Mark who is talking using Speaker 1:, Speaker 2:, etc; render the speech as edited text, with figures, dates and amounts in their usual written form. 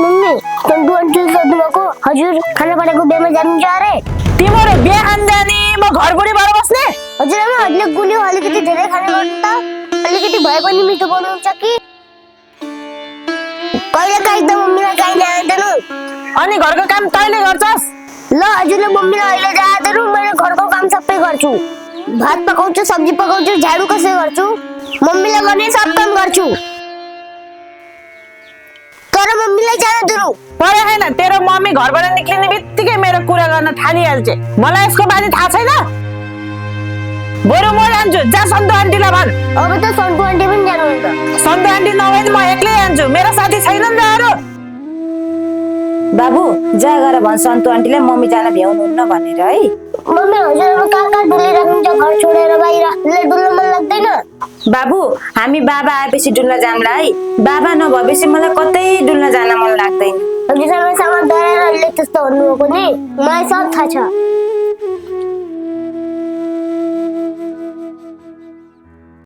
Speaker 1: mummy Santu aunty सोध्नु भएको हजुर खाना पकाएको बिहेमा जानुहुन्छ अरे
Speaker 2: तिम्रो बिहे खान जाने म घर बुढी भएर बस्ने
Speaker 1: हजुरआमा हजुरले गुलियो अलिकति धेरै खाने गर्नु त अलिकति भए पनि मिठो बनाउँछ कि कहिले काहीँ त मम्मीलाई काहीँ ल्याउँदैन
Speaker 2: अनि घरको काम तैँले गर्छस्
Speaker 1: ल हजुरले मम्मीलाई अहिले जाँदैन मैले घरको काम सबै गर्छु भात पकाउँछु सब्जी पकाउँछु झाडु कसै गर्छु मम्मीले गर्ने सब काम गर्छु तर मम्मीलाई जान दिनु
Speaker 2: परे हैन तेरो मम्मी घरबाट निक्लिने बित्तिकै मेरो कुरा गर्न थालिहाल्छ मलाई यसको बानी थाहा छैन बरु म जान्छु जा सन्तु आन्टीलाई भन
Speaker 1: अब त सन्तु आन्टी पनि जानुहुन्छ
Speaker 2: सन्तु आन्टी नभए म एक्लै जान्छु मेरो साथी छैनन् र अरू
Speaker 3: बाबु जा गएर भन सन्तु आन्टीलाई मम्मी जान भ्याउनुहुन्न भनेर है
Speaker 1: मम्मी हजुरआमा कहाँ डुलिराख्नुहुन्छ घर छोडेर बाहिर डुल्न मन लाग्दैन
Speaker 3: बाबु हामी बाबा आएपछि डुल्न जाम्ला है बाबा नभएपछि मलाई कतै डुल्न जान मन लाग्दैन
Speaker 1: हजुरआमासँग डराएर अहिले त्यस्तो भन्नुभएको नि मलाई सब थाहा छ